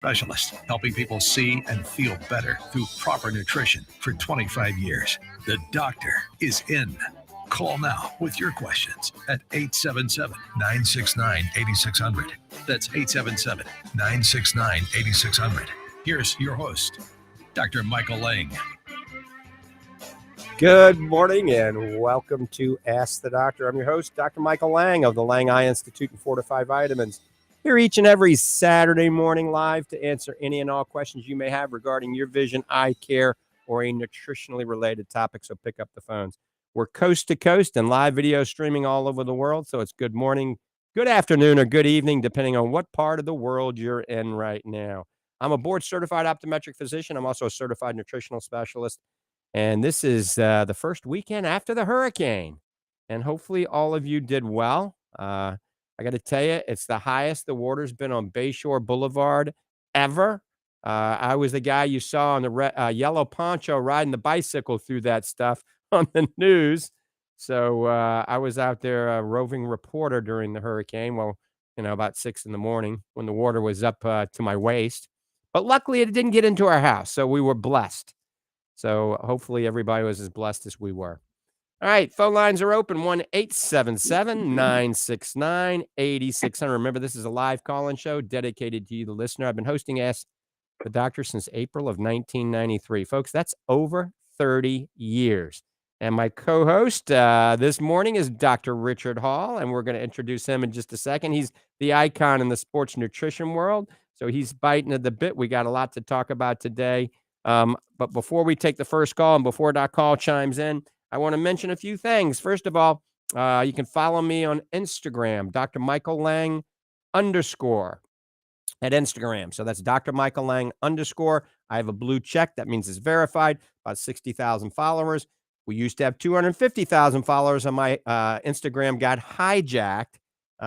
Specialist, helping people see and feel better through proper nutrition for 25 years. The doctor is in. Call now with your questions at 877-969-8600. That's 877-969-8600. Here's your host, Dr. Michael Lange. Good morning and welcome to Ask the Doctor. I'm your host, Dr. Michael Lange of the Lange Eye Institute and Fortifeye Vitamins. Here each and every Saturday morning live to answer any and all questions you may have regarding your vision, eye care, or a nutritionally related topic. So pick up the phones. We're coast to coast and live video streaming all over the world. So it's good morning, good afternoon, or good evening, depending on what part of the world you're in right now. I'm a board certified optometric physician. I'm also a certified nutritional specialist. And this is the first weekend after the hurricane. And hopefully all of you did well. I got to tell you, it's the highest the water's been on Bayshore Boulevard ever. I was the guy you saw on the yellow poncho riding the bicycle through that stuff on the news. So I was out there a roving reporter during the hurricane. Well, about 6 a.m. when the water was up to my waist. But luckily, it didn't get into our house, so we were blessed. So hopefully everybody was as blessed as we were. All right, phone lines are open, 1-877-969-8600. Remember, this is a live call-in show dedicated to you, the listener. I've been hosting Ask the Doctor since April of 1993. Folks, that's over 30 years. And my co-host this morning is Dr. Richard Hall, and we're going to introduce him in just a second. He's the icon in the sports nutrition world, so he's biting at the bit. We got a lot to talk about today. But before we take the first call and before that call chimes in, I want to mention a few things. First of all, you can follow me on Instagram, Dr. Michael Lange _ at Instagram. So that's Dr. Michael Lange _ I have a blue check. That means it's verified. About 60,000 followers. We used to have 250,000 followers on my Instagram. Got hijacked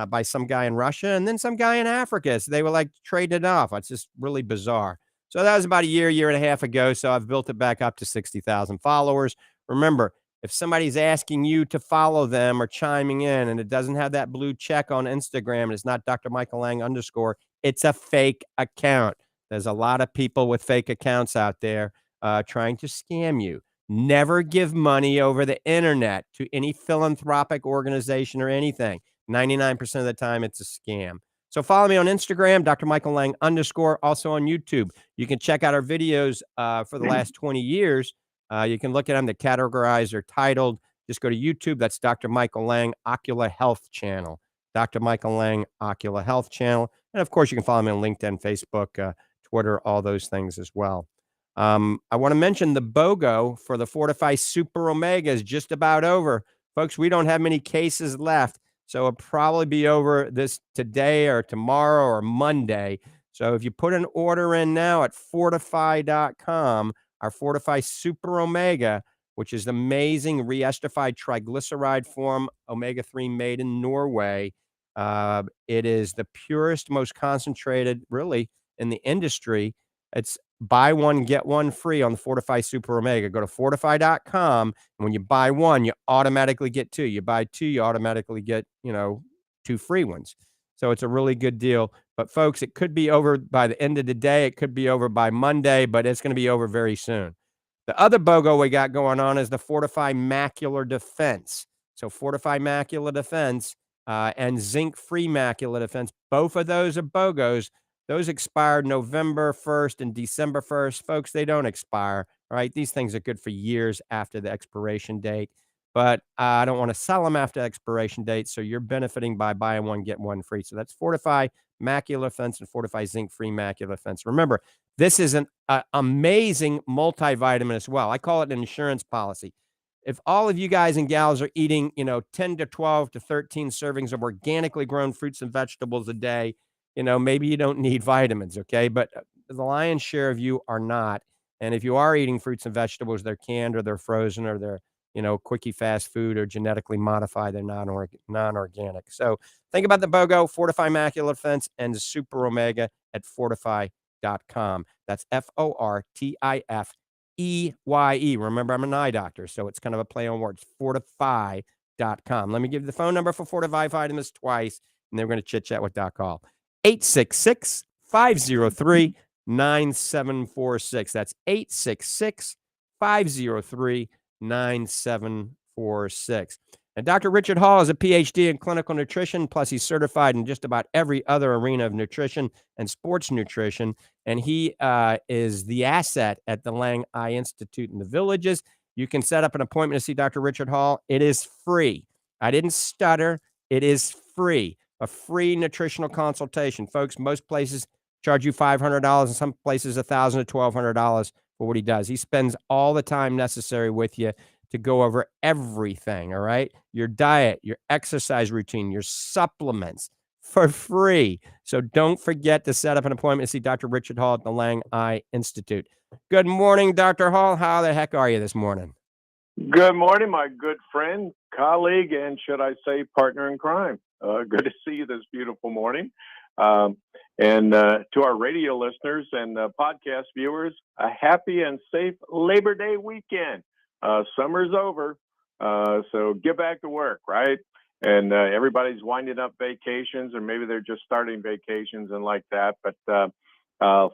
by some guy in Russia and then some guy in Africa. So they were like trading it off. It's just really bizarre. So that was about a year and a half ago. So I've built it back up to 60,000 followers. Remember, if somebody's asking you to follow them or chiming in and it doesn't have that blue check on Instagram and it's not Dr. Michael Lange _ it's a fake account. There's a lot of people with fake accounts out there trying to scam you. Never give money over the internet to any philanthropic organization or anything. 99% of the time, it's a scam. So follow me on Instagram, Dr. Michael Lange _ also on YouTube. You can check out our videos for the last 20 years. You can look at them. They're categorized or titled. Just go to YouTube. That's Dr. Michael Lange Ocular Health Channel. Dr. Michael Lange Ocular Health Channel. And, of course, you can follow me on LinkedIn, Facebook, Twitter, all those things as well. I want to mention the BOGO for the Fortifeye Super Omega is just about over. Folks, we don't have many cases left, so it'll probably be over this today or tomorrow or Monday. So if you put an order in now at fortifeye.com, our Fortifeye Super Omega, which is amazing re-esterified triglyceride form, omega-3 made in Norway. It is the purest, most concentrated, really, in the industry. It's buy one, get one free on the Fortifeye Super Omega. Go to fortifeye.com, and when you buy one, you automatically get two. You buy two, you automatically get, 2 free ones. So it's a really good deal. But, folks, it could be over by the end of the day. It could be over by Monday, but it's going to be over very soon. The other BOGO we got going on is the Fortifeye Macular Defense. So Fortifeye Macular Defense and zinc-free Macular Defense, both of those are BOGOs. Those expired November 1st and December 1st. Folks, they don't expire, all right? These things are good for years after the expiration date. But I don't want to sell them after expiration date, so you're benefiting by buying one, get one free. So that's Fortifeye Macular Defense and Fortifeye Zinc-Free Macular Defense. Remember, this is an amazing multivitamin as well. I call it an insurance policy. If all of you guys and gals are eating, 10 to 12 to 13 servings of organically grown fruits and vegetables a day, maybe you don't need vitamins, okay? But the lion's share of you are not. And if you are eating fruits and vegetables, they're canned or they're frozen or they're quickie fast food or genetically modified. They're non-organic. So think about the BOGO, Fortifeye Macular Defense, and Super Omega at fortifeye.com. That's FORTIFEYE. Remember, I'm an eye doctor, so it's kind of a play on words. Fortifeye.com. Let me give you the phone number for Fortifeye Vitamins twice, and then we're going to chit-chat with Doc Hall. 866 866-503-9746. That's 866-503-9746. And Dr. Richard Hall is a PhD in clinical nutrition, plus he's certified in just about every other arena of nutrition and sports nutrition. And he is the asset at the Lange Eye Institute in the Villages. You can set up an appointment to see Dr. Richard Hall. It is free. I didn't stutter. It is free. A free nutritional consultation. Folks, most places charge you $500, and some places $1,000 to $1,200 for what he does. He spends all the time necessary with you to go over everything, all right? Your diet, your exercise routine, your supplements for free. So don't forget to set up an appointment to see Dr. Richard Hall at the Lange Eye Institute. Good morning, Dr. Hall. How the heck are you this morning? Good morning, my good friend, colleague, and should I say partner in crime. Good to see you this beautiful morning. And to our radio listeners and podcast viewers, a happy and safe Labor Day weekend. Summer's over, so get back to work, right? And everybody's winding up vacations, or maybe they're just starting vacations and like that. But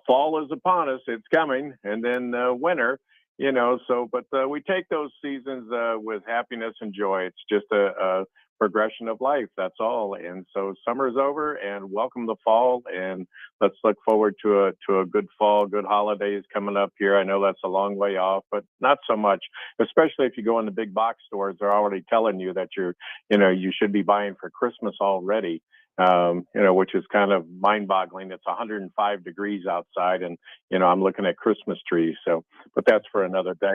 fall is upon us; it's coming, and then winter. But we take those seasons with happiness and joy. It's just a progression of life. That's all. And so summer's over, and welcome the fall. And let's look forward to a good fall, good holidays coming up here. I know that's a long way off, but not so much, especially if you go in the big box stores. They're already telling you that you should be buying for Christmas already. Which is kind of mind-boggling. It's 105 degrees outside, and I'm looking at Christmas trees. So, but that's for another day.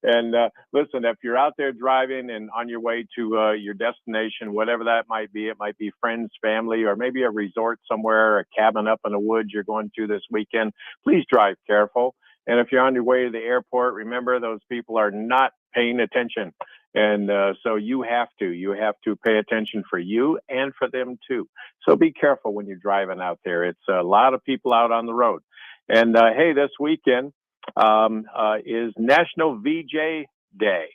And listen, if you're out there driving and on your way to your destination, whatever that might be, it might be friends, family, or maybe a resort somewhere, a cabin up in the woods you're going to this weekend. Please drive careful. And if you're on your way to the airport, remember those people are not paying attention. And so you have to pay attention for you and for them too. So be careful when you're driving out there. It's a lot of people out on the road. And hey, this weekend is National VJ Day.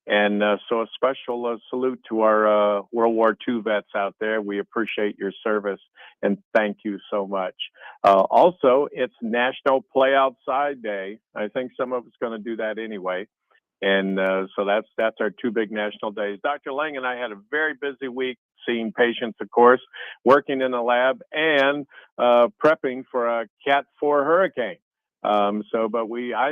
And so a special salute to our World War II vets out there. We appreciate your service and thank you so much. Also, it's National Play Outside Day. I think some of us are going to do that anyway. And so that's our two big national days. Dr. Lange and I had a very busy week seeing patients, of course, working in the lab and prepping for a Cat 4 hurricane. But I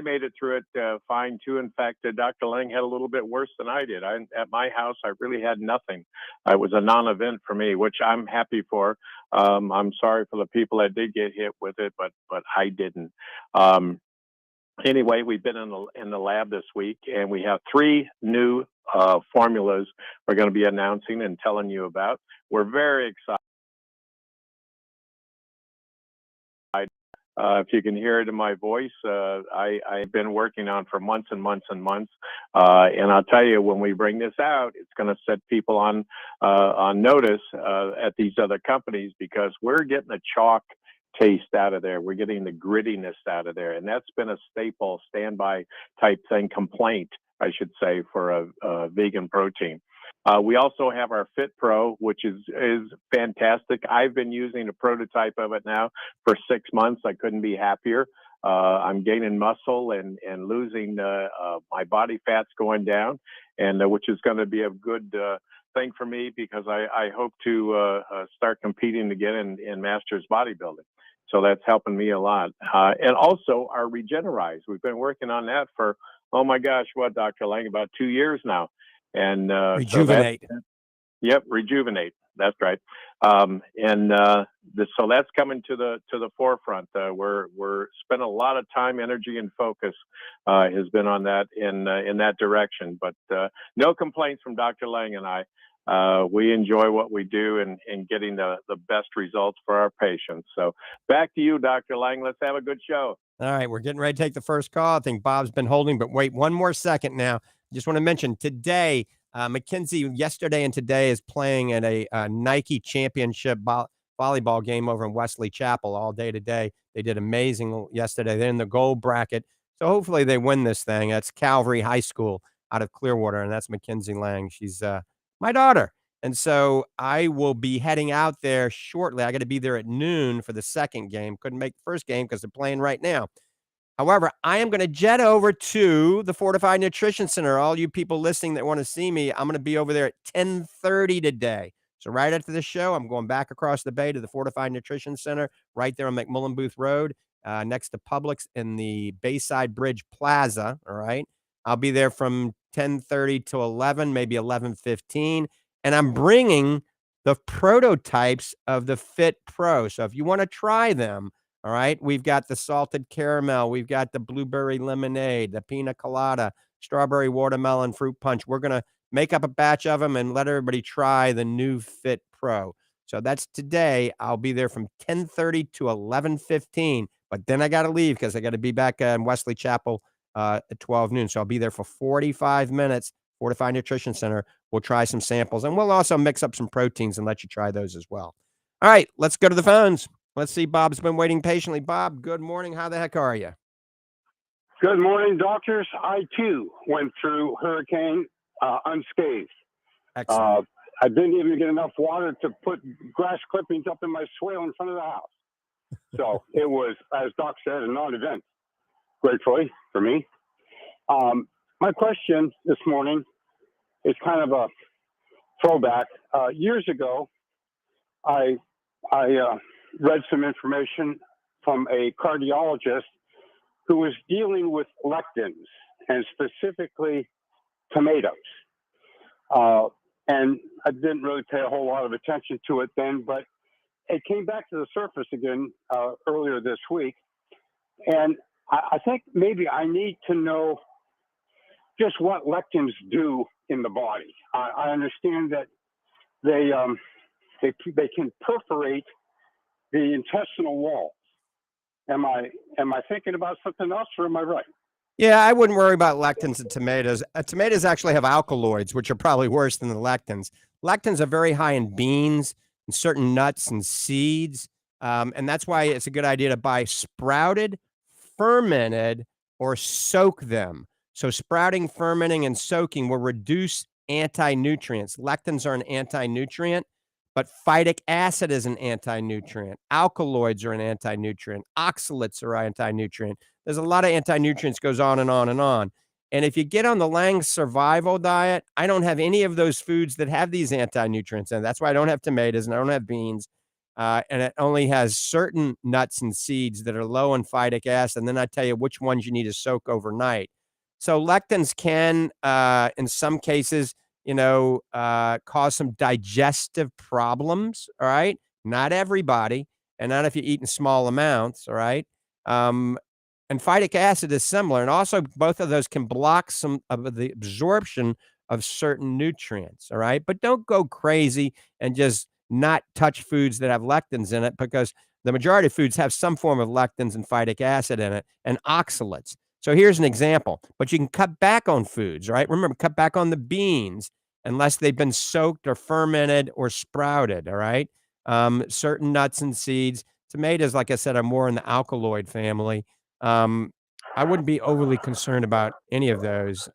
made it through it fine too. In fact, Dr. Lange had a little bit worse than I did. At my house, I really had nothing. It was a non-event for me, which I'm happy for. I'm sorry for the people that did get hit with it, but I didn't. Anyway, we've been in the lab this week, and we have 3 new formulas we're going to be announcing and telling you about. We're very excited. If you can hear it in my voice, I've been working on for months and months and months. And I'll tell you, when we bring this out, it's going to set people on notice at these other companies, because we're getting a chalk taste out of there. We're getting the grittiness out of there. And that's been a staple, standby type thing, complaint, I should say, for a vegan protein. We also have our Fit Pro, which is fantastic. I've been using a prototype of it now for 6 months. I couldn't be happier. I'm gaining muscle and losing my body fat's going down, and which is going to be a good thing for me, because I hope to start competing again in masters bodybuilding. So that's helping me a lot. And also our Regenerize. We've been working on that for, oh my gosh, what, Dr. Lange, about 2 years now. And Rejuvenate. Rejuvenate. That's right. So that's coming to the forefront. We're spending a lot of time, energy, and focus has been on that in that direction. But no complaints from Dr. Lange and I. We enjoy what we do and getting the best results for our patients. So back to you, Dr. Lange. Let's have a good show. All right, we're getting ready to take the first call. I think Bob's been holding, but wait one more second now. Just want to mention today, McKinsey yesterday and today is playing at a Nike championship volleyball game over in Wesley Chapel all day today. They did amazing yesterday. They're in the gold bracket. So hopefully they win this thing. That's Calvary High School out of Clearwater, and that's McKinsey Lange. She's my daughter. And so I will be heading out there shortly. I got to be there at noon for the second game. Couldn't make the first game because they're playing right now. However, I am going to jet over to the Fortifeye Nutrition Center. All you people listening that want to see me, I'm going to be over there at 10:30 today. So right after the show, I'm going back across the bay to the Fortifeye Nutrition Center right there on McMullen Booth Road, next to Publix in the Bayside Bridge Plaza. All right. I'll be there from 10:30 to 11, maybe 11:15. And I'm bringing the prototypes of the Fit Pro. So if you want to try them, all right, we've got the salted caramel, we've got the blueberry lemonade, the pina colada, strawberry watermelon fruit punch. We're going to make up a batch of them and let everybody try the new Fit Pro. So that's today. I'll be there from 10:30 to 11:15, but then I got to leave because I got to be back in Wesley Chapel at 12 noon. So I'll be there for 45 minutes. Fortifeye Nutrition Center. We'll try some samples, and we'll also mix up some proteins and let you try those as well. All right, let's go to the phones. Let's see. Bob's been waiting patiently. Bob, good morning. How the heck are you? Good morning, doctors. I, too, went through hurricane unscathed. Excellent. I didn't even get enough water to put grass clippings up in my swale in front of the house. So it was, as Doc said, a non-event, gratefully, for me. My question this morning is kind of a throwback. Years ago, I read some information from a cardiologist who was dealing with lectins, and specifically tomatoes. And I didn't really pay a whole lot of attention to it then, but it came back to the surface again earlier this week. And I think maybe I need to know just what lectins do in the body. I understand that they can perforate the intestinal wall. Am I thinking about something else, or am I right? Yeah, I wouldn't worry about lectins in tomatoes. Tomatoes actually have alkaloids, which are probably worse than the lectins. Lectins are very high in beans and certain nuts and seeds. And that's why it's a good idea to buy sprouted, fermented, or soak them. So sprouting, fermenting, and soaking will reduce anti-nutrients. Lectins are an anti-nutrient, but phytic acid is an anti-nutrient. Alkaloids are an anti-nutrient. Oxalates are anti-nutrient. There's a lot of anti-nutrients, goes on and on and on. And if you get on the Lange survival diet, I don't have any of those foods that have these anti-nutrients. And that's why I don't have tomatoes and I don't have beans. And it only has certain nuts and seeds that are low in phytic acid. And then I tell you which ones you need to soak overnight. So lectins can, in some cases, cause some digestive problems. All right. Not everybody, and not if you eat in small amounts. All right. And phytic acid is similar. And also both of those can block some of the absorption of certain nutrients. All right. But don't go crazy and just not touch foods that have lectins in it, because the majority of foods have some form of lectins and phytic acid in it and oxalates. So here's an example, but you can cut back on foods, right? Remember, cut back on the beans unless they've been soaked or fermented or sprouted. All right. Certain nuts and seeds. Tomatoes, like I said, are more in the alkaloid family. I wouldn't be overly concerned about any of those.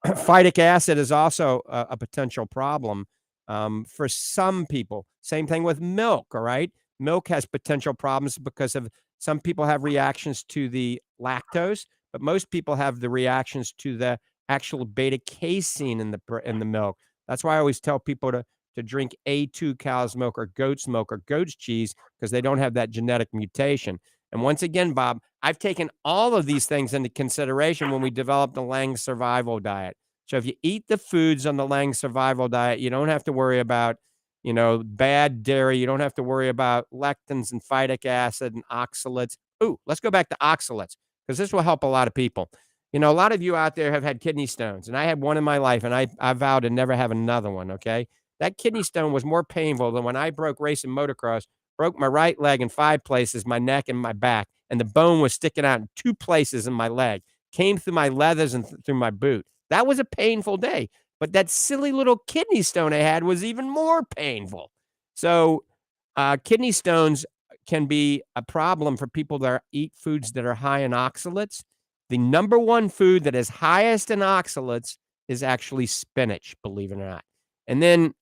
Phytic acid is also a potential problem for some people. Same thing with milk, all right? Milk has potential problems because of some people have reactions to the lactose, but most people have the reactions to the actual beta casein in the milk. That's why I always tell people to drink A2 cow's milk or goat's cheese, because they don't have that genetic mutation. And once again, Bob, I've taken all of these things into consideration when we developed the Lange survival diet. So if you eat the foods on the Lange survival diet, you don't have to worry about, bad dairy. You don't have to worry about lectins and phytic acid and oxalates. Ooh, let's go back to oxalates, because this will help a lot of people. A lot of you out there have had kidney stones, and I had one in my life, and I vowed to never have another one, okay? That kidney stone was more painful than when I broke racing motocross, broke my right leg in 5 places, my neck and my back, and the bone was sticking out in 2 places in my leg, came through my leathers and through my boot. That was a painful day, but that silly little kidney stone I had was even more painful. So kidney stones can be a problem for people that eat foods that are high in oxalates. The number one food that is highest in oxalates is actually spinach, believe it or not. And then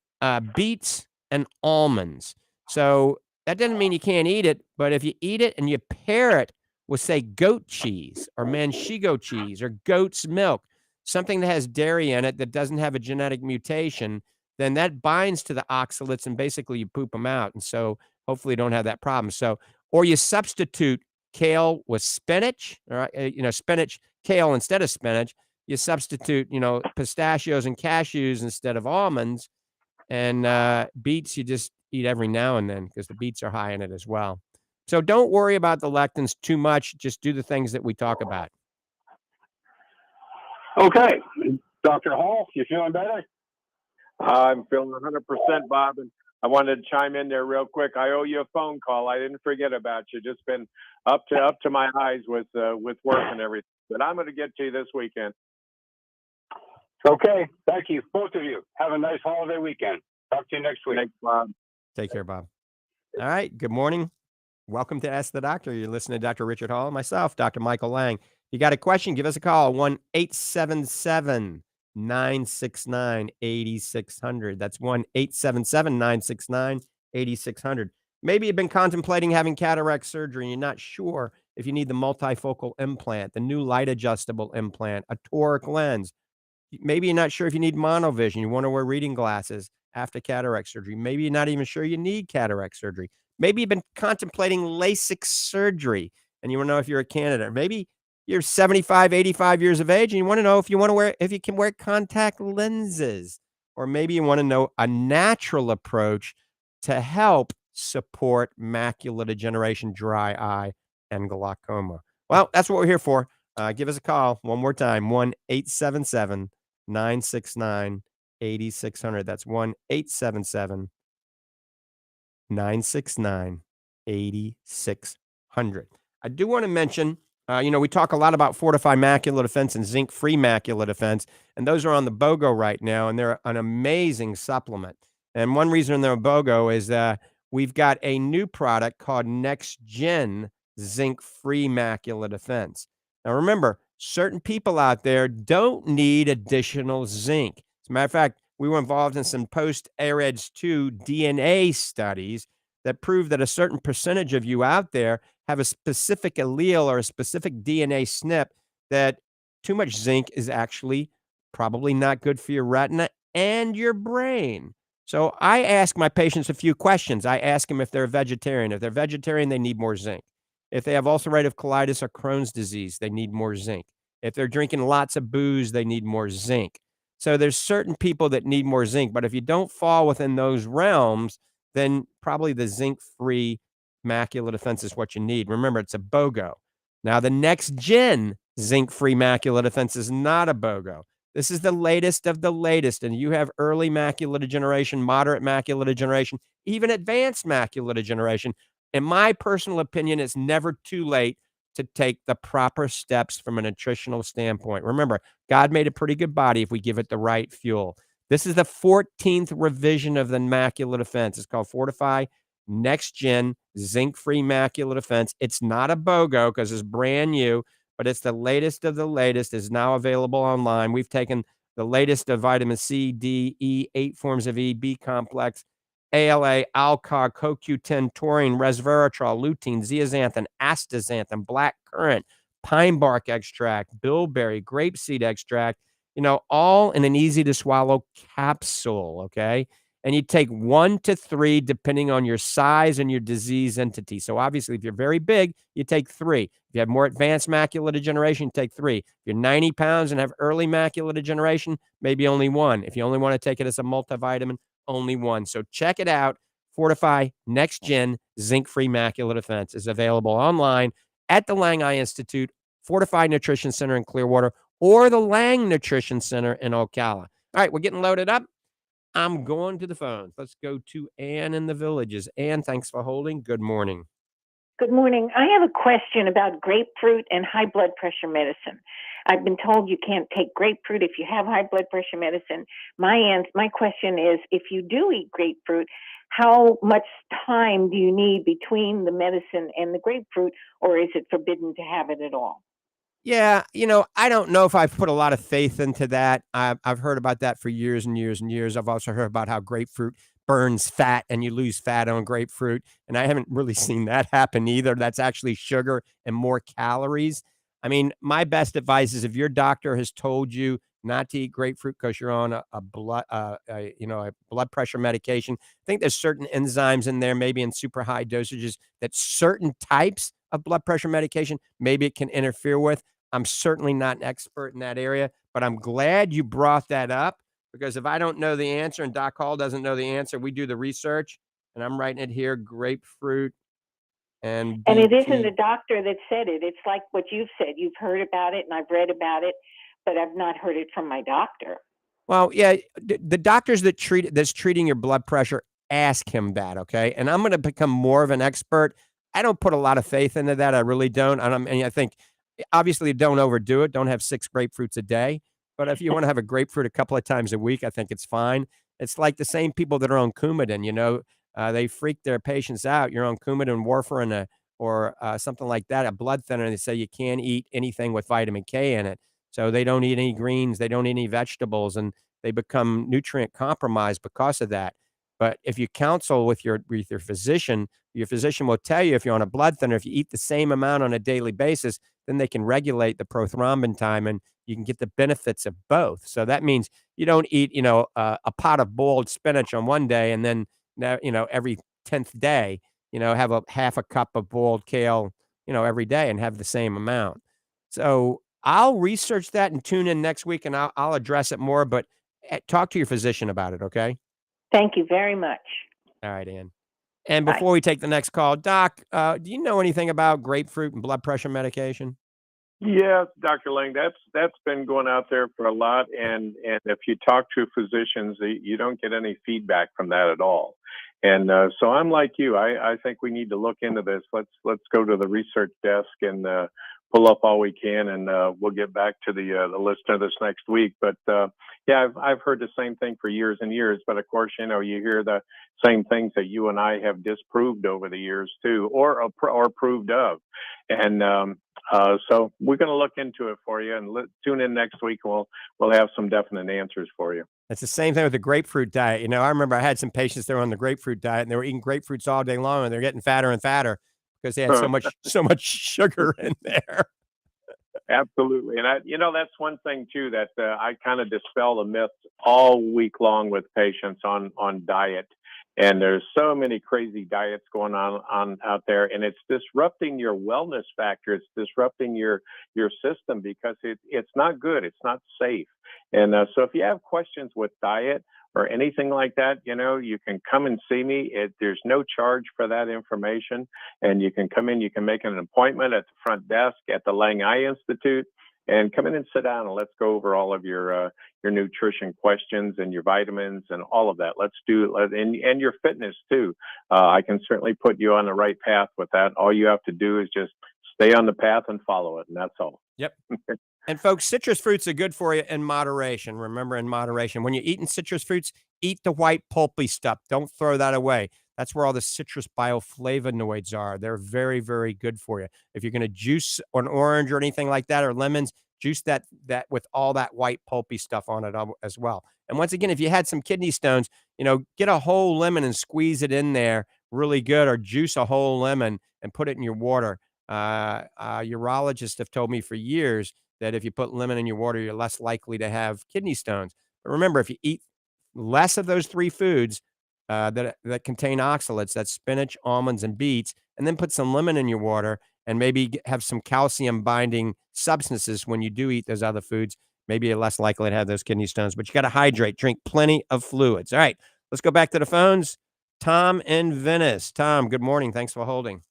beets, and almonds. So that doesn't mean you can't eat it, but if you eat it and you pair it with, say, goat cheese or manchego cheese or goat's milk, something that has dairy in it that doesn't have a genetic mutation, then that binds to the oxalates and basically you poop them out. And so hopefully you don't have that problem. So, or you substitute kale with spinach, or, spinach, kale instead of spinach. You substitute, pistachios and cashews instead of almonds. And beets, you just eat every now and then because the beets are high in it as well. So don't worry about the lectins too much. Just do the things that we talk about. Okay. Dr. Hall, you feeling better? I'm feeling 100%, Bob, and I wanted to chime in there real quick. I owe you a phone call. I didn't forget about you. Just been up to my eyes with work and everything. But I'm going to get to you this weekend. Okay. Thank you, both of you. Have a nice holiday weekend. Talk to you next week. Thanks, Bob. Take care, Bob. All right. Good morning. Welcome to Ask the Doctor. You're listening to Dr. Richard Hall and myself, Dr. Michael Lange. If you got a question, give us a call, 1-877-969-8600. That's 1-877-969-8600. Maybe you've been contemplating having cataract surgery and you're not sure if you need the multifocal implant, the new light adjustable implant, a toric lens. Maybe you're not sure if you need monovision. You want to wear reading glasses after cataract surgery. Maybe you're not even sure you need cataract surgery. Maybe you've been contemplating LASIK surgery and you want to know if you're a candidate. Maybe you're 75, 85 years of age and you want to know if you can wear contact lenses. Or maybe you want to know a natural approach to help support macular degeneration, dry eye, and glaucoma. Well, that's what we're here for. Give us a call one more time, 1-877-969-8600. That's 1-877-969-8600. I do want to mention, we talk a lot about Fortifeye Macular Defense and zinc-free macular defense, and those are on the BOGO right now, and they're an amazing supplement. And one reason they're a BOGO is we've got a new product called Next Gen Zinc-Free Macular Defense. Now, remember, certain people out there don't need additional zinc. As a matter of fact, we were involved in some post-AREDS 2 DNA studies that prove that a certain percentage of you out there have a specific allele or a specific DNA SNP that too much zinc is actually probably not good for your retina and your brain. So I ask my patients a few questions. I ask them if they're a vegetarian. If they're vegetarian, they need more zinc. If they have ulcerative colitis or Crohn's disease, they need more zinc. If they're drinking lots of booze, they need more zinc. So there's certain people that need more zinc, but if you don't fall within those realms, then probably the zinc-free macular defense is what you need. Remember, it's a BOGO. Now, the Next Gen zinc-free macular defense is not a BOGO. This is the latest of the latest, and you have early macular degeneration, moderate macular degeneration, even advanced macular degeneration. In my personal opinion, it's never too late to take the proper steps from a nutritional standpoint. Remember, God made a pretty good body if we give it the right fuel. This is the 14th revision of the macular defense. It's called Fortifeye Next Gen Zinc-Free Macular Defense. It's not a BOGO because it's brand new, but it's the latest of the latest. It's now available online. We've taken the latest of vitamin C, D, E, 8 forms of E, B complex, ALA, Alcar, CoQ10, taurine, resveratrol, lutein, zeaxanthin, astaxanthin, black currant, pine bark extract, bilberry, grapeseed extract, all in an easy to swallow capsule, okay? And you take 1 to 3 depending on your size and your disease entity. So obviously, if you're very big, you take 3. If you have more advanced macular degeneration, you take 3. If you're 90 pounds and have early macular degeneration, maybe only 1. If you only want to take it as a multivitamin, only 1. So check it out. Fortifeye Next Gen Zinc-Free Macular Defense is available online at the Lange Eye Institute, Fortifeye Nutrition Center in Clearwater, or the Lange Nutrition Center in Ocala. All right, we're getting loaded up. I'm going to the phones. Let's go to Ann in the Villages. Ann, thanks for holding. Good morning. Good morning. I have a question about grapefruit and high blood pressure medicine. I've been told you can't take grapefruit if you have high blood pressure medicine. My question is, if you do eat grapefruit, how much time do you need between the medicine and the grapefruit, or is it forbidden to have it at all? Yeah, I don't know if I've put a lot of faith into that. I've heard about that for years and years and years. I've also heard about how grapefruit burns fat and you lose fat on grapefruit, and I haven't really seen that happen either. That's actually sugar and more calories. I mean, my best advice is if your doctor has told you not to eat grapefruit because you're on a blood pressure medication. I think there's certain enzymes in there, maybe in super high dosages, that certain types of blood pressure medication maybe it can interfere with. I'm certainly not an expert in that area, but I'm glad you brought that up because if I don't know the answer and Doc Hall doesn't know the answer, we do the research and I'm writing it here, grapefruit and And it isn't BT. the doctor that said it. It's like what you've said. You've heard about it and I've read about it, but I've not heard it from my doctor. Well, yeah, the doctors that's treating your blood pressure, ask him that, okay? And I'm going to become more of an expert. I don't put a lot of faith into that. I really don't. And I think obviously don't overdo it. Don't have 6 grapefruits a day. But if you want to have a grapefruit a couple of times a week, I think it's fine. It's like the same people that are on Coumadin, they freak their patients out. You're on Coumadin, warfarin, or something like that, a blood thinner, and they say you can't eat anything with vitamin K in it. So they don't eat any greens, they don't eat any vegetables, and they become nutrient compromised because of that. But if you counsel with your physician, your physician will tell you if you're on a blood thinner, if you eat the same amount on a daily basis, then they can regulate the prothrombin time and you can get the benefits of both. So that means you don't eat, a pot of boiled spinach on one day and then, every 10th day, have a half a cup of boiled kale, every day and have the same amount. So I'll research that and tune in next week and I'll address it more, but talk to your physician about it. Okay. Thank you very much. All right, Ann. And Bye. before we take the next call, Doc, do you know anything about grapefruit and blood pressure medication? Yeah, Dr. Lange, that's been going out there for a lot, and if you talk to physicians, you don't get any feedback from that at all. And so I'm like you. I think we need to look into this. Let's go to the research desk and pull up all we can, and we'll get back to the listener this next week. But yeah, I've heard the same thing for years and years. But of course, you hear the same things that you and I have disproved over the years too, or approved of. And so we're going to look into it for you, and tune in next week. We'll have some definite answers for you. It's the same thing with the grapefruit diet. I remember I had some patients that were on the grapefruit diet and they were eating grapefruits all day long and they're getting fatter and fatter because they had so much sugar in there. Absolutely. And that's one thing too, that I kind of dispel the myths all week long with patients on diet. And there's so many crazy diets going on out there, and it's disrupting your wellness factor. It's disrupting your system because it's not good. It's not safe. And so if you have questions with diet or anything like that, you can come and see me. There's no charge for that information, and you can come in. You can make an appointment at the front desk at the Lange Eye Institute, and come in and sit down and let's go over all of your nutrition questions and your vitamins and all of that. Let's do and your fitness too. I can certainly put you on the right path with that. All you have to do is just stay on the path and follow it, and that's all. Yep. And folks, citrus fruits are good for you in moderation. Remember, in moderation. When you're eating citrus fruits, eat the white pulpy stuff. Don't throw that away. That's where all the citrus bioflavonoids are. They're very, very good for you. If you're going to juice an orange or anything like that, or lemons, juice that with all that white pulpy stuff on it as well. And once again, if you had some kidney stones, get a whole lemon and squeeze it in there really good, or juice a whole lemon and put it in your water. Urologists have told me for years that if you put lemon in your water, you're less likely to have kidney stones. But remember, if you eat less of those 3 foods that contain oxalates, that's spinach, almonds, and beets, and then put some lemon in your water and maybe have some calcium binding substances when you do eat those other foods, maybe you're less likely to have those kidney stones. But you got to hydrate, drink plenty of fluids. All right, let's go back to the phones. Tom in Venice. Tom, good morning. Thanks for holding.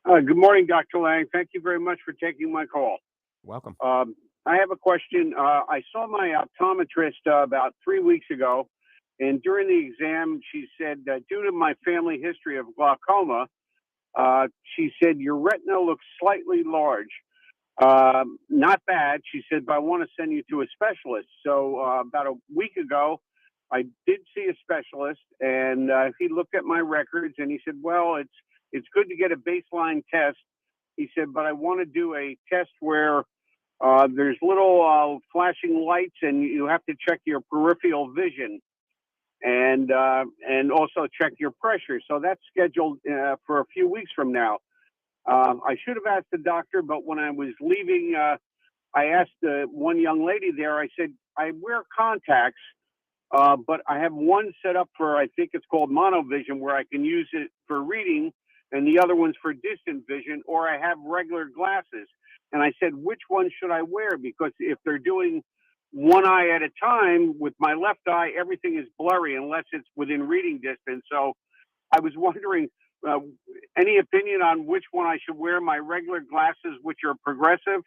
Good morning, Dr. Lange. Thank you very much for taking my call. Welcome. I have a question. I saw my optometrist about 3 weeks ago, and during the exam, she said, due to my family history of glaucoma, she said, your retina looks slightly large. Not bad, she said, but I want to send you to a specialist. So about a week ago, I did see a specialist, and he looked at my records, and he said, well, it's good to get a baseline test He said, but I want to do a test where there's little flashing lights, and you have to check your peripheral vision, and also check your pressure. So that's scheduled for a few weeks from now. I should have asked the doctor, but when I was leaving, I asked one young lady there. I said, I wear contacts, but I have one set up for, I think it's called monovision, where I can use it for reading, and the other one's for distant vision, or I have regular glasses. And I said, which one should I wear? Because if they're doing one eye at a time, with my left eye, everything is blurry unless it's within reading distance. So I was wondering, any opinion on which one I should wear, my regular glasses, which are progressive,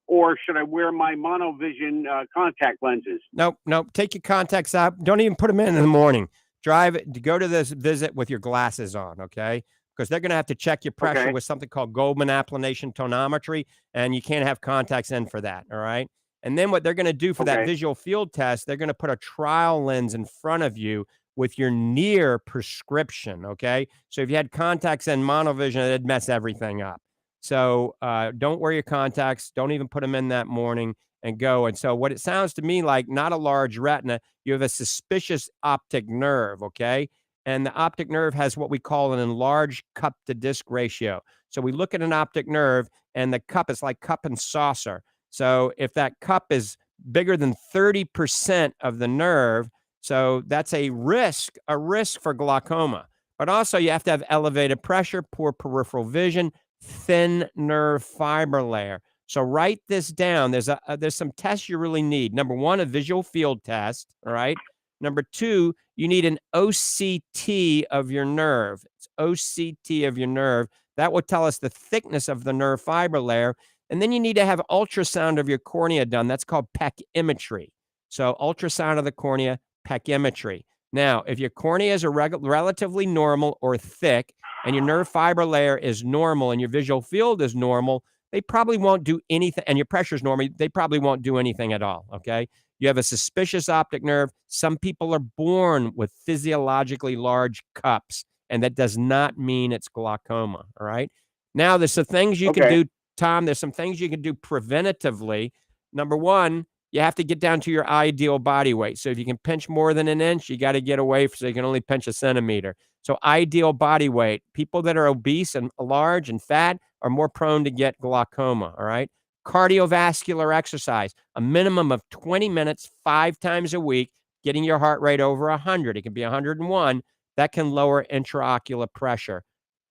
or should I wear my monovision contact lenses? Nope. Take your contacts out. Don't even put them in the morning. Go to this visit with your glasses on, okay? Because they're going to have to check your pressure with something called Goldman applanation tonometry, and you can't have contacts in for that, all right? And then what they're going to do for that visual field test, they're going to put a trial lens in front of you with your near prescription, okay? So if you had contacts and monovision, it'd mess everything up. So don't wear your contacts. Don't even put them in that morning and go. And so what it sounds to me like, not a large retina, you have a suspicious optic nerve, okay? And the optic nerve has what we call an enlarged cup to disc ratio. So we look at an optic nerve, and the cup is like cup and saucer. So if that cup is bigger than 30% of the nerve, so that's a risk for glaucoma. But also you have to have elevated pressure, poor peripheral vision, thin nerve fiber layer. So write this down. There's some tests you really need. Number one, a visual field test, all right? Number two, you need an OCT of your nerve. It's OCT of your nerve. That will tell us the thickness of the nerve fiber layer. And then you need to have ultrasound of your cornea done. That's called pachymetry. So ultrasound of the cornea, pachymetry. Now, if your cornea is relatively normal or thick, and your nerve fiber layer is normal, and your visual field is normal, they probably won't do anything, and your pressure is normal, they probably won't do anything at all, okay? You have a suspicious optic nerve. Some people are born with physiologically large cups, and that does not mean it's glaucoma, all right? Now, there's some things you can do, Tom. There's some things you can do preventatively. Number one, you have to get down to your ideal body weight. So if you can pinch more than an inch, you got to get away so you can only pinch a centimeter. So ideal body weight. People that are obese and large and fat are more prone to get glaucoma, all right? Cardiovascular exercise, a minimum of 20 minutes, 5 times a week, getting your heart rate over 100. It can be 101. That can lower intraocular pressure.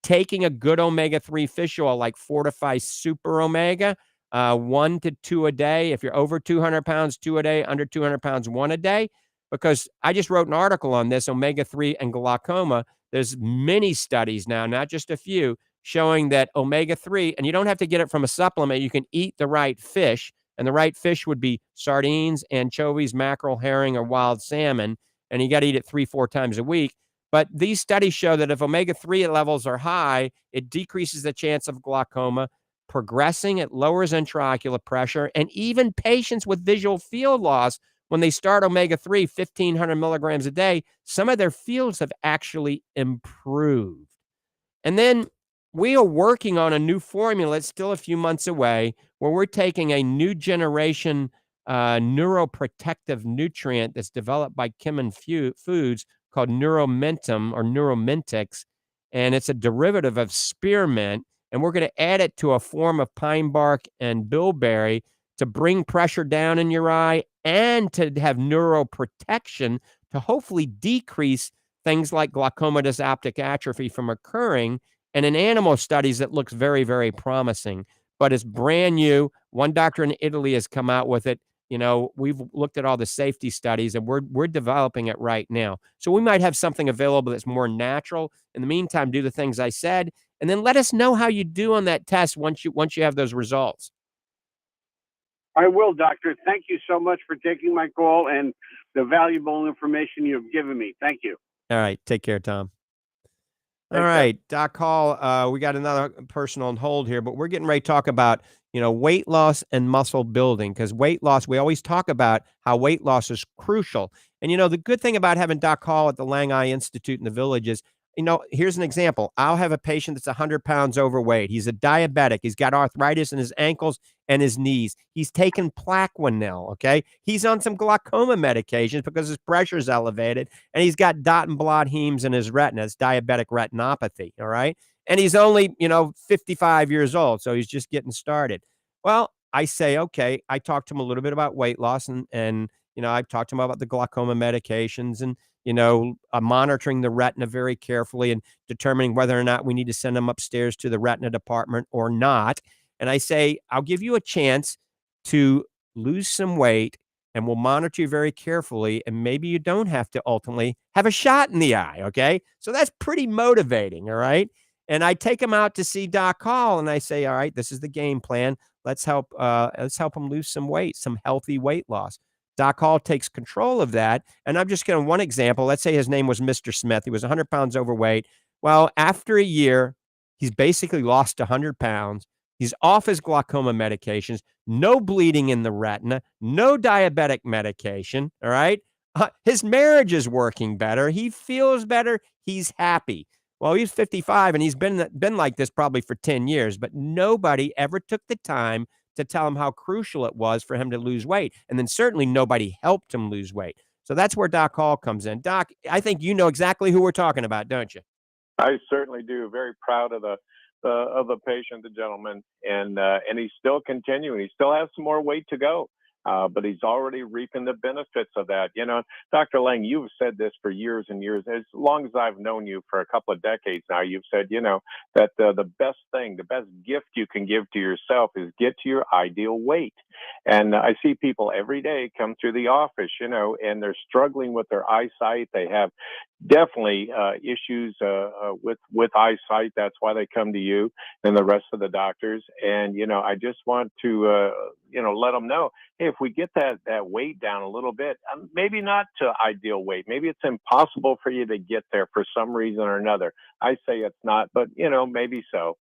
Taking a good omega-3 fish oil like Fortifeye Super Omega, 1 to 2 a day. If you're over 200 pounds, 2 a day. Under 200 pounds, 1 a day. Because I just wrote an article on this, omega-3 and glaucoma. There's many studies now, not just a few, showing that omega-3, and you don't have to get it from a supplement. You can eat the right fish, and the right fish would be sardines, anchovies, mackerel, herring, or wild salmon, and you got to eat it 3-4 times a week. But these studies show that if omega-3 levels are high, it decreases the chance of glaucoma progressing. It lowers intraocular pressure, and even patients with visual field loss, when they start omega-3, 1,500 milligrams a day, some of their fields have actually improved. And then we are working on a new formula. It's still a few months away, where we're taking a new generation neuroprotective nutrient that's developed by Kim Foods called Neuromentum or Neuromintix, and it's a derivative of spearmint, and we're going to add it to a form of pine bark and bilberry to bring pressure down in your eye and to have neuroprotection to hopefully decrease things like glaucomatous optic atrophy from occurring. And in animal studies, it looks very, very promising, but it's brand new. One doctor in Italy has come out with it. You know, we've looked at all the safety studies, and we're developing it right now. So we might have something available that's more natural. In the meantime, do the things I said, and then let us know how you do on that test once you have those results. I will, doctor. Thank you so much for taking my call and the valuable information you've given me. Thank you. All right. Take care, Tom. Thanks, all right, Doc Hall, we got another person on hold here, but we're getting ready to talk about, weight loss and muscle building, because weight loss, we always talk about how weight loss is crucial. And, the good thing about having Doc Hall at the Lange Eye Institute in the Village is here's an example. I'll have a patient that's 100 pounds overweight. He's a diabetic. He's got arthritis in his ankles and his knees. He's taken Plaquenil, okay? He's on some glaucoma medications because his pressure is elevated, and he's got dot and blot hemes in his retina. It's diabetic retinopathy, all right? And he's only, 55 years old, so he's just getting started. Well, I say, okay, I talked to him a little bit about weight loss, and I've talked to him about the glaucoma medications and, monitoring the retina very carefully and determining whether or not we need to send him upstairs to the retina department or not. And I say, I'll give you a chance to lose some weight and we'll monitor you very carefully. And maybe you don't have to ultimately have a shot in the eye. Okay. So that's pretty motivating. All right. And I take him out to see Doc Hall and I say, all right, this is the game plan. Let's help him lose some weight, some healthy weight loss. Doc Hall takes control of that. And I'm just going to one example. Let's say his name was Mr. Smith. He was 100 pounds overweight. Well, after a year, he's basically lost 100 pounds. He's off his glaucoma medications, no bleeding in the retina, no diabetic medication. All right. His marriage is working better. He feels better. He's happy. Well, he's 55 and he's been like this probably for 10 years, but nobody ever took the time to tell him how crucial it was for him to lose weight. And then certainly nobody helped him lose weight. So that's where Doc Hall comes in. Doc, I think you know exactly who we're talking about, don't you? I certainly do. Very proud of the patient, the gentleman, and he's still continuing. He still has some more weight to go. But he's already reaping the benefits of that. Dr. Lange, you've said this for years and years. As long as I've known you for a couple of decades now, you've said, that the best thing, the best gift you can give to yourself is get to your ideal weight. And I see people every day come through the office, and they're struggling with their eyesight. They have definitely issues with eyesight. That's why they come to you and the rest of the doctors. And, I just want to, let them know, hey, if we get that weight down a little bit, maybe not to ideal weight, maybe it's impossible for you to get there for some reason or another. I say it's not, but maybe so.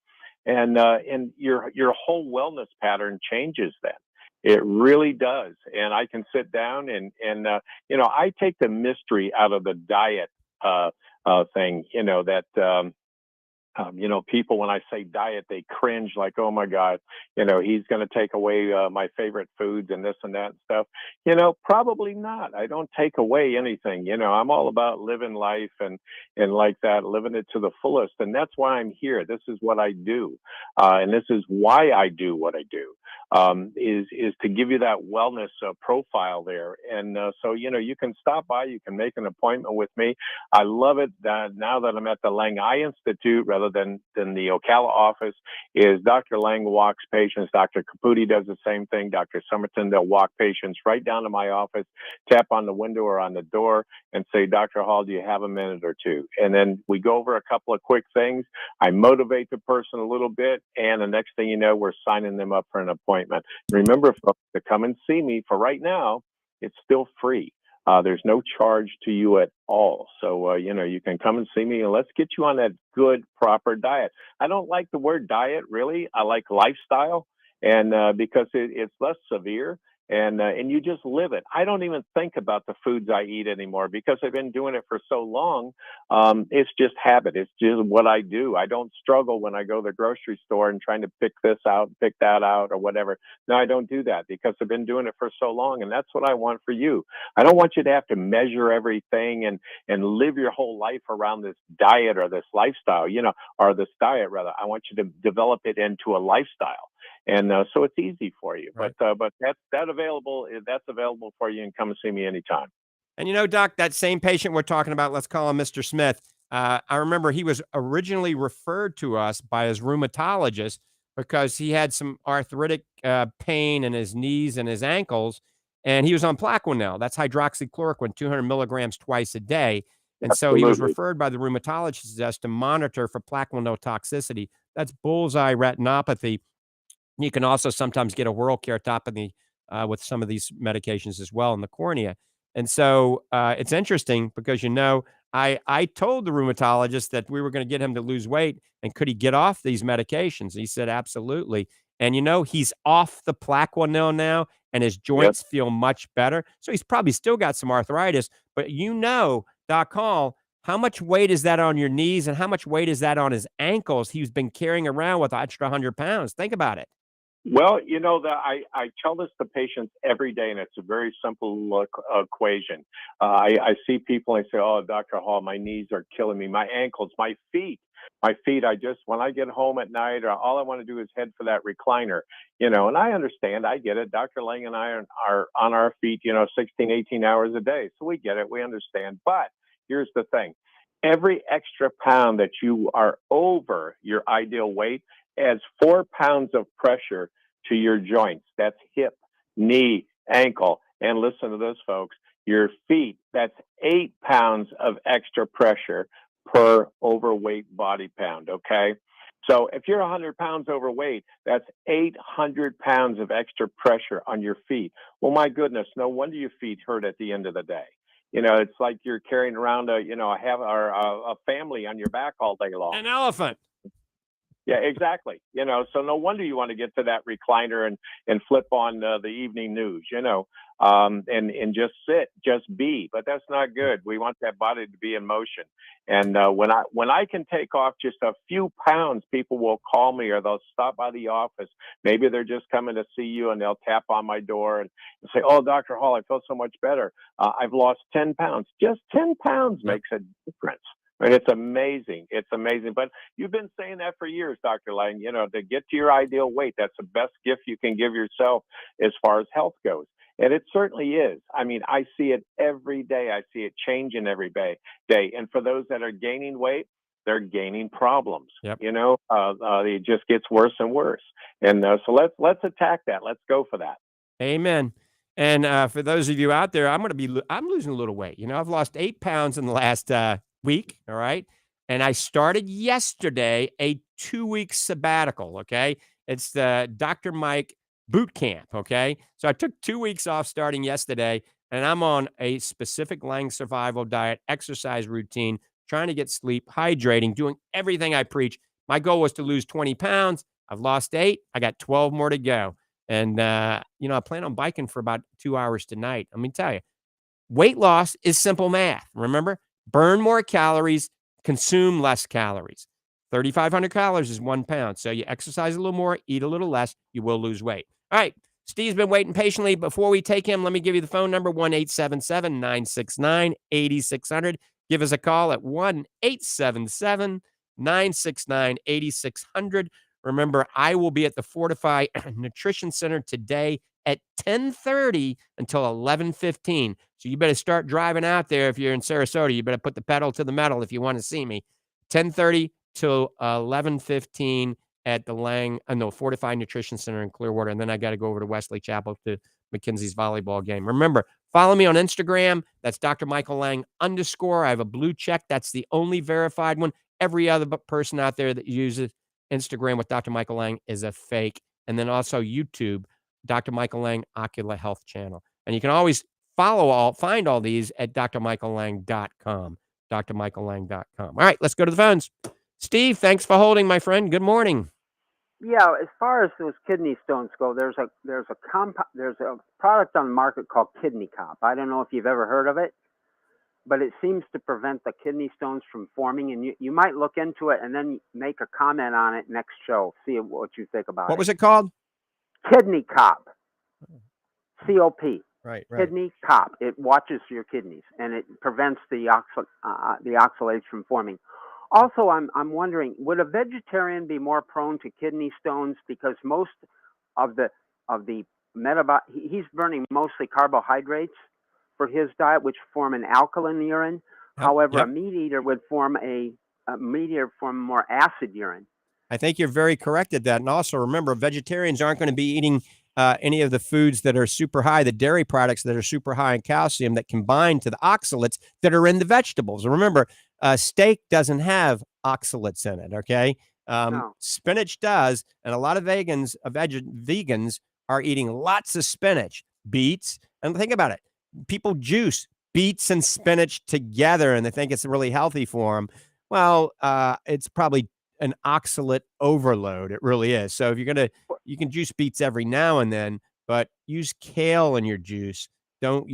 And your whole wellness pattern changes then. It really does. And I can sit down and I take the mystery out of the diet thing, people, when I say diet, they cringe like, oh my God, he's going to take away my favorite foods and this and that and stuff. Probably not. I don't take away anything. I'm all about living life and like that, living it to the fullest. And that's why I'm here. This is what I do. And this is why I do what I do. Is to give you that wellness profile there. And so, you can stop by, you can make an appointment with me. I love it that now that I'm at the Lange Eye Institute rather than the Ocala office, is Dr. Lange walks patients. Dr. Caputi does the same thing. Dr. Somerton, they'll walk patients right down to my office, tap on the window or on the door and say, Dr. Hall, do you have a minute or two? And then we go over a couple of quick things. I motivate the person a little bit. And the next thing you know, we're signing them up for an appointment. Remember, folks, to come and see me for right now, it's still free. There's no charge to you at all. So, you can come and see me and let's get you on that good, proper diet. I don't like the word diet, really. I like lifestyle, and because it's less severe. And you just live it. I don't even think about the foods I eat anymore because I've been doing it for so long. It's just habit. It's just what I do. I don't struggle when I go to the grocery store and trying to pick this out, pick that out, or whatever. No, I don't do that because I've been doing it for so long. And that's what I want for you. I don't want you to have to measure everything and live your whole life around this diet or this lifestyle, or this diet rather. I want you to develop it into a lifestyle. And so it's easy for you, right. But that's available for you, and come and see me anytime. And Doc, that same patient we're talking about, let's call him Mr. Smith. I remember he was originally referred to us by his rheumatologist because he had some arthritic pain in his knees and his ankles, and he was on Plaquenil. That's hydroxychloroquine, 200 milligrams twice a day. And Absolutely. So he was referred by the rheumatologist to monitor for Plaquenil toxicity. That's bullseye retinopathy. You can also sometimes get a whirl keratopathy with some of these medications as well in the cornea. And so it's interesting because, I told the rheumatologist that we were going to get him to lose weight and could he get off these medications? He said, absolutely. And, he's off the Plaquenil now and his joints feel much better. So he's probably still got some arthritis, but Doc Hall, How much weight is that on your knees, and how much weight is that on his ankles? He's been carrying around with an extra 100 pounds. Think about it. Well, I tell this to patients every day, and it's a very simple equation. I see people and I say, "Oh, Dr. Hall, my knees are killing me. My ankles, my feet. My feet, when I get home at night, all I want to do is head for that recliner, and I understand. I get it. Dr. Lange and I are on our feet, 16, 18 hours a day. So we get it. We understand. But here's the thing. Every extra pound that you are over your ideal weight adds 4 pounds of pressure to your joints. That's hip, knee, ankle. And listen to this, folks, your feet, that's 8 pounds of extra pressure per overweight body pound, okay? So if you're 100 pounds overweight, that's 800 pounds of extra pressure on your feet. Well, my goodness, no wonder your feet hurt at the end of the day. It's like you're carrying around a family on your back all day long. An elephant. Yeah, exactly. So no wonder you want to get to that recliner and flip on the evening news, and just sit, just be. But that's not good. We want that body to be in motion. And when I can take off just a few pounds, people will call me or they'll stop by the office. Maybe they're just coming to see you and they'll tap on my door and say, "Oh, Dr. Hall, I feel so much better. I've lost 10 pounds. Just 10 pounds makes a difference." And it's amazing. It's amazing. But you've been saying that for years, Dr. Lange, to get to your ideal weight, that's the best gift you can give yourself as far as health goes. And it certainly is. I mean, I see it every day. I see it changing every day. And for those that are gaining weight, they're gaining problems. Yep. It just gets worse and worse. And so let's attack that. Let's go for that. Amen. And for those of you out there, I'm losing a little weight. I've lost 8 pounds in the last week. All right. And I started yesterday a 2-week sabbatical. Okay. It's the Dr. Mike boot camp. Okay. So I took 2 weeks off starting yesterday, and I'm on a specific Lange survival diet, exercise routine, trying to get sleep, hydrating, doing everything I preach. My goal was to lose 20 pounds. I've lost 8. I got 12 more to go. And, I plan on biking for about 2 hours tonight. Let me tell you, weight loss is simple math. Remember, burn more calories, consume less calories. 3,500 calories is 1 pound. So you exercise a little more, eat a little less, you will lose weight. All right. Steve's been waiting patiently. Before we take him, let me give you the phone number, 1-877-969-8600. Give us a call at 1-877-969-8600. Remember, I will be at the Fortifeye Nutrition Center today at 10:30 until 11:15. So you better start driving out there if you're in Sarasota. You better put the pedal to the metal if you want to see me. 10:30 till 11:15 at the Fortifeye Nutrition Center in Clearwater. And then I got to go over to Wesley Chapel to McKinsey's volleyball game. Remember, follow me on Instagram. That's Dr. Michael Lange _. I have a blue check. That's the only verified one. Every other person out there that uses Instagram with Dr. Michael Lange is a fake. And then also YouTube, Dr. Michael Lange Ocular Health Channel. And you can always find all these at drmichaellange.com, drmichaellange.com. All right, let's go to the phones. Steve, thanks for holding, my friend. Good morning. Yeah, as far as those kidney stones go, there's a product on the market called Kidney Cop. I don't know if you've ever heard of it, but it seems to prevent the kidney stones from forming. And you might look into it and then make a comment on it next show. See what you think about it. What was it called? Kidney Cop. COP. Right. Kidney Cop. It watches your kidneys and it prevents the oxalates from forming. Also, I'm wondering, would a vegetarian be more prone to kidney stones because most of the he's burning mostly carbohydrates for his diet, which form an alkaline urine. However, a meat eater would form more acid urine. I think you're very correct at that. And also remember, vegetarians aren't going to be eating any of the foods that are super high, the dairy products that are super high in calcium that combine to the oxalates that are in the vegetables. Remember, steak doesn't have oxalates in it, okay? No. Spinach does, and a lot of vegans are eating lots of spinach, beets, and think about it. People juice beets and spinach together, and they think it's really healthy for them. Well, it's probably an oxalate overload. It really is. So if you can juice beets every now and then, but use kale in your juice. And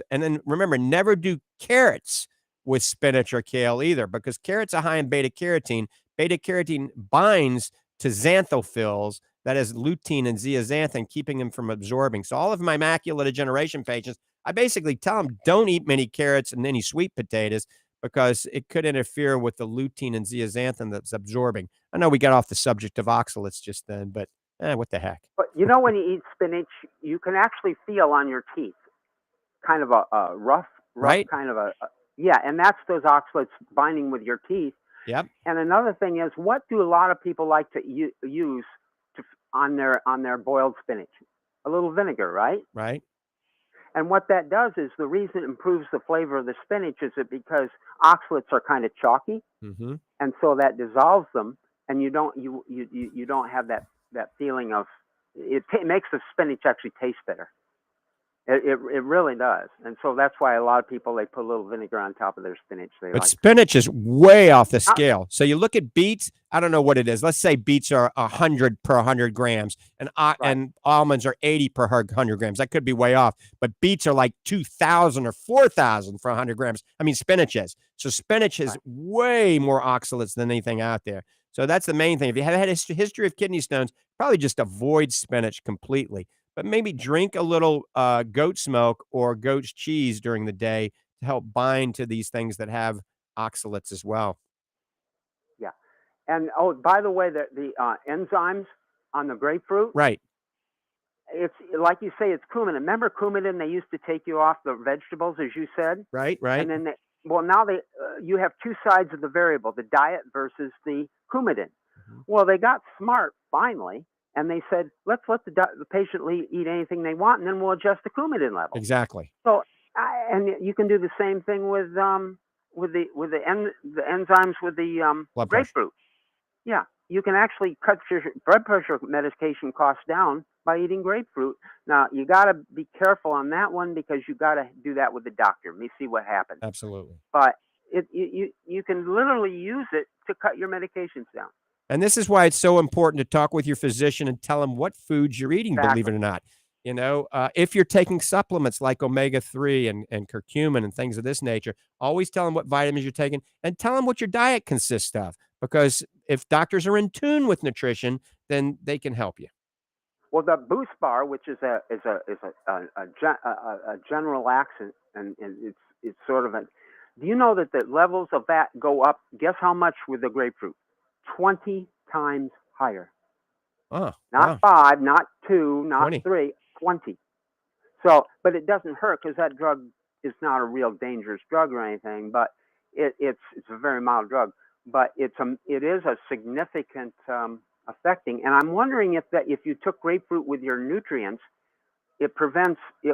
then remember, never do carrots with spinach or kale either, because carrots are high in beta carotene. Beta carotene binds to xanthophylls, that is lutein and zeaxanthin, keeping them from absorbing. So all of my macular degeneration patients, I basically tell them don't eat many carrots and any sweet potatoes because it could interfere with the lutein and zeaxanthin that's absorbing. I know we got off the subject of oxalates just then, but what the heck? But you know, when you eat spinach, you can actually feel on your teeth kind of a rough Right. kind of yeah, and that's those oxalates binding with your teeth. Yep. And another thing is, what do a lot of people like to use on their boiled spinach? A little vinegar, right? Right. And what that does is the reason it improves the flavor of the spinach is that because oxalates are kind of chalky, Mm-hmm. and so that dissolves them, and you don't have that feeling of it. Makes the spinach actually taste better. It really does, and so that's why a lot of people, they put a little vinegar on top of their spinach. But spinach is way off the scale. So you look at beets. I don't know what it is. Let's say beets are 100 per 100 grams, and and almonds are 80 per 100 grams. That could be way off. But beets are like 2,000 or 4,000 for 100 grams. I mean, spinach is. So spinach is way more oxalates than anything out there. So that's the main thing. If you have had a history of kidney stones, probably just avoid spinach completely. But maybe drink a little goat's milk or goat's cheese during the day to help bind to these things that have oxalates as well. Yeah. And oh, by the way, the enzymes on the grapefruit. Right. It's like you say, it's coumadin. Remember coumadin? They used to take you off the vegetables, as you said. Right. And then now you have two sides of the variable: the diet versus the coumadin. Mm-hmm. Well, they got smart finally. And they said, let's let the patient eat anything they want, and then we'll adjust the coumadin level. Exactly. So, and you can do the same thing with the enzymes with the grapefruit. Yeah, you can actually cut your blood pressure medication costs down by eating grapefruit. Now, you got to be careful on that one because you got to do that with the doctor. Let me see what happens. Absolutely. But you can literally use it to cut your medications down. And this is why it's so important to talk with your physician and tell them what foods you're eating, believe it or not. You know, if you're taking supplements like omega-3 and curcumin and things of this nature, always tell them what vitamins you're taking and tell them what your diet consists of. Because if doctors are in tune with nutrition, then they can help you. Well, the Boost Bar, which is a general accent, and it's sort of a. Do you know that the levels of that go up? Guess how much with the grapefruit? 20 times higher. Oh, not 5, not 2, not 20. 3, 20. So, but it doesn't hurt because that drug is not a real dangerous drug or anything, but it's a very mild drug. But it is a significant affecting. And I'm wondering if you took grapefruit with your nutrients, it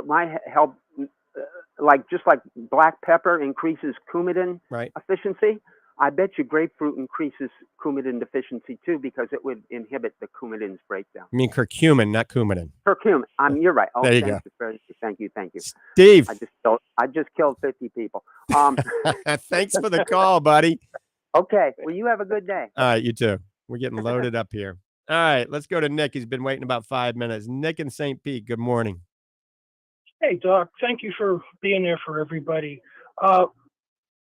might help, just like black pepper increases coumadin efficiency. I bet you grapefruit increases coumadin deficiency too because it would inhibit the coumadin's breakdown. I mean curcumin, not coumadin. Curcumin. You're right. Oh, there you go. Thank you. Steve. I just killed 50 people. Thanks for the call, buddy. Okay. Well, you have a good day. All right, you too. We're getting loaded up here. All right, let's go to Nick. He's been waiting about 5 minutes. Nick in St. Pete, good morning. Hey, Doc. Thank you for being there for everybody.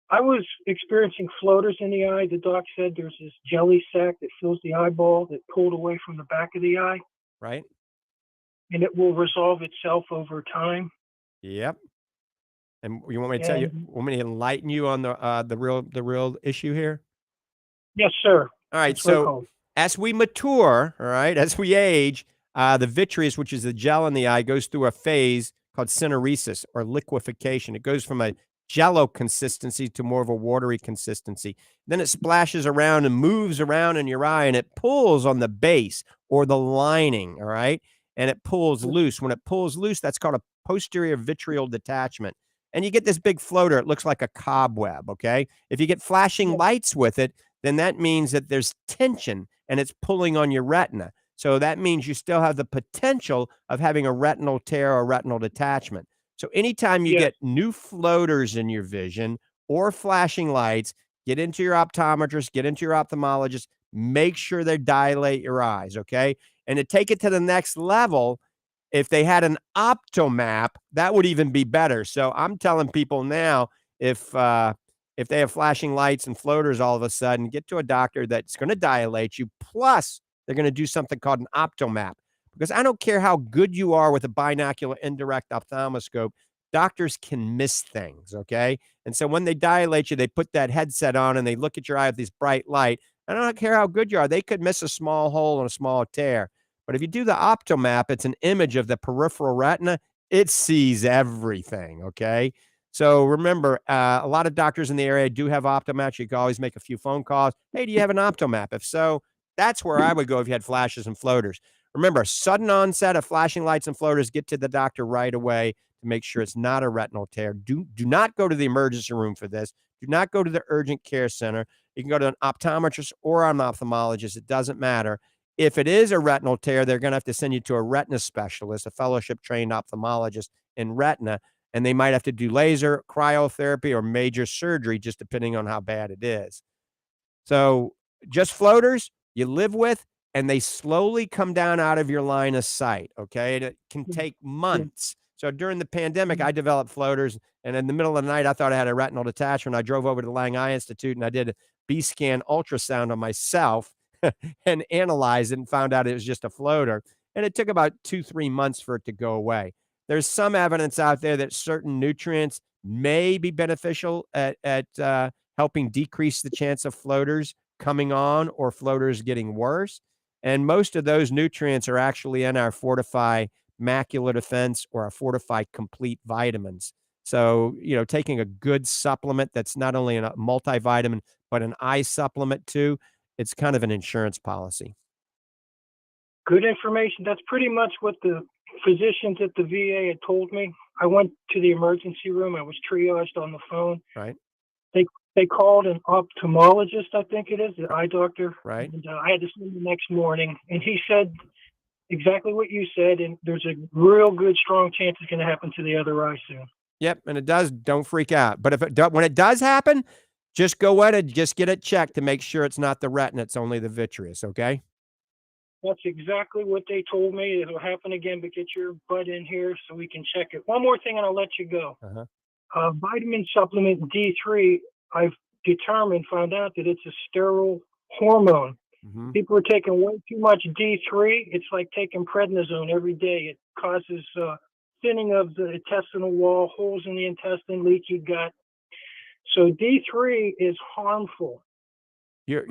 I was experiencing floaters in the eye. The doc said there's this jelly sac that fills the eyeball that pulled away from the back of the eye. Right. And it will resolve itself over time. Yep. And you want me to tell you? Want me to enlighten you on the real issue here? Yes, sir. All right. So as we mature, all right, as we age, the vitreous, which is the gel in the eye, goes through a phase called syneresis or liquefaction. It goes from a jello consistency to more of a watery consistency. Then it splashes around and moves around in your eye, and it pulls on the base or the lining, all right? And it pulls loose. When it pulls loose, that's called a posterior vitreal detachment. And you get this big floater. It looks like a cobweb, okay? If you get flashing lights with it, then that means that there's tension, and it's pulling on your retina. So that means you still have the potential of having a retinal tear or retinal detachment. So anytime you get new floaters in your vision or flashing lights, get into your optometrist, get into your ophthalmologist, make sure they dilate your eyes, okay? And to take it to the next level, if they had an optomap, that would even be better. So I'm telling people now, if if they have flashing lights and floaters all of a sudden, get to a doctor that's going to dilate you. Plus, they're going to do something called an optomap. Because I don't care how good you are with a binocular indirect ophthalmoscope, doctors can miss things, okay? And so when they dilate you, they put that headset on and they look at your eye with this bright light. I don't care how good you are. They could miss a small hole and a small tear. But if you do the optomap, it's an image of the peripheral retina. It sees everything, okay? So remember, a lot of doctors in the area do have optomaps. You can always make a few phone calls. Hey, do you have an optomap? If so, that's where I would go if you had flashes and floaters. Remember, sudden onset of flashing lights and floaters, get to the doctor right away to make sure it's not a retinal tear. Do not go to the emergency room for this. Do not go to the urgent care center. You can go to an optometrist or an ophthalmologist. It doesn't matter. If it is a retinal tear, they're going to have to send you to a retina specialist, a fellowship-trained ophthalmologist in retina, and they might have to do laser, cryotherapy, or major surgery, just depending on how bad it is. So just floaters you live with, and they slowly come down out of your line of sight, okay? It can take months. So during the pandemic, I developed floaters, and in the middle of the night, I thought I had a retinal detachment. I drove over to the Lange Eye Institute, and I did a B-scan ultrasound on myself and analyzed it and found out it was just a floater. And it took about 2-3 months for it to go away. There's some evidence out there that certain nutrients may be beneficial at helping decrease the chance of floaters coming on or floaters getting worse. And most of those nutrients are actually in our Fortifeye Macular Defense or our Fortifeye Complete Vitamins. So, taking a good supplement that's not only a multivitamin, but an eye supplement too, it's kind of an insurance policy. Good information. That's pretty much what the physicians at the VA had told me. I went to the emergency room. I was triaged on the phone. Right. They called an ophthalmologist, I think it is, the eye doctor. Right. And I had to see him the next morning, and he said exactly what you said, and there's a real good, strong chance it's going to happen to the other eye soon. Yep, and it does. Don't freak out. But when it does happen, just go in and just get it checked to make sure it's not the retina, it's only the vitreous, okay? That's exactly what they told me. It'll happen again, but get your butt in here so we can check it. One more thing, and I'll let you go. Vitamin supplement D3, I've found out that it's a sterile hormone. Mm-hmm. People are taking way too much D3. It's like taking prednisone every day. It causes thinning of the intestinal wall, holes in the intestine, leaky gut. So D3 is harmful. You're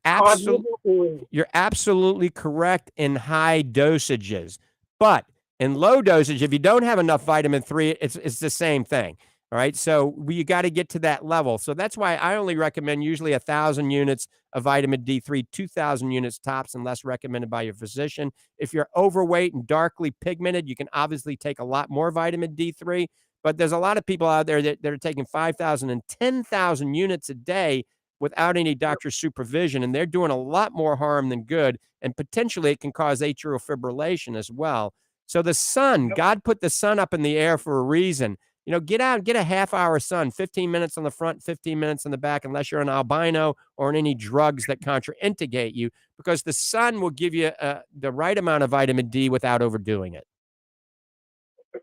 absolutely correct in high dosages, but in low dosage, if you don't have enough vitamin 3, it's the same thing. All right. So you got to get to that level. So that's why I only recommend usually 1,000 units of vitamin D3, 2,000 units tops, unless recommended by your physician. If you're overweight and darkly pigmented, you can obviously take a lot more vitamin D3. But there's a lot of people out there that are taking 5,000 and 10,000 units a day without any doctor's supervision, and they're doing a lot more harm than good. And potentially it can cause atrial fibrillation as well. So the sun, God put the sun up in the air for a reason. Get out and get a half-hour sun, 15 minutes on the front, 15 minutes on the back, unless you're an albino or on any drugs that contraindicate you, because the sun will give you the right amount of vitamin D without overdoing it.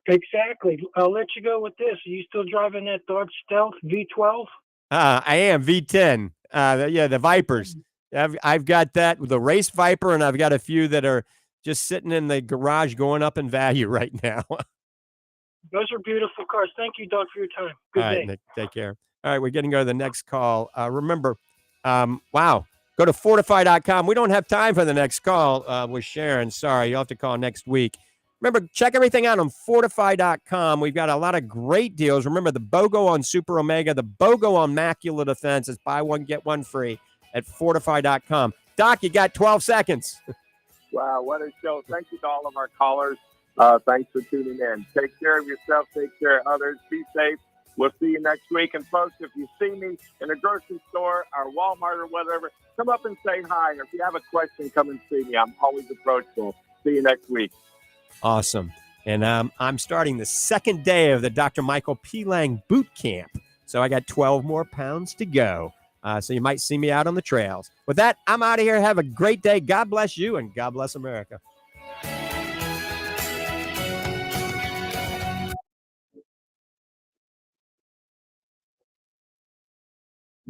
Exactly. I'll let you go with this. Are you still driving that Dodge Stealth V12? I am, V10. The Vipers. I've got that, the race Viper, and I've got a few that are just sitting in the garage going up in value right now. Those are beautiful cars. Thank you, Doug, for your time. Good day. All right, Nick, take care. All right, we're getting to go to the next call. Remember, go to Fortifeye.com. We don't have time for the next call with Sharon. Sorry, you'll have to call next week. Remember, check everything out on Fortifeye.com. We've got a lot of great deals. Remember, the BOGO on Super Omega, the BOGO on Macular Defense is buy one, get one free at Fortifeye.com. Doc, you got 12 seconds. Wow, what a show. Thank you to all of our callers. Thanks for tuning in. Take care of yourself. Take care of others. Be safe. We'll see you next week. And, folks, if you see me in a grocery store or Walmart or whatever, come up and say hi. Or if you have a question, come and see me. I'm always approachable. See you next week. Awesome. And I'm starting the second day of the Dr. Michael P. Lange boot camp. So I got 12 more pounds to go. So you might see me out on the trails. With that, I'm out of here. Have a great day. God bless you, and God bless America.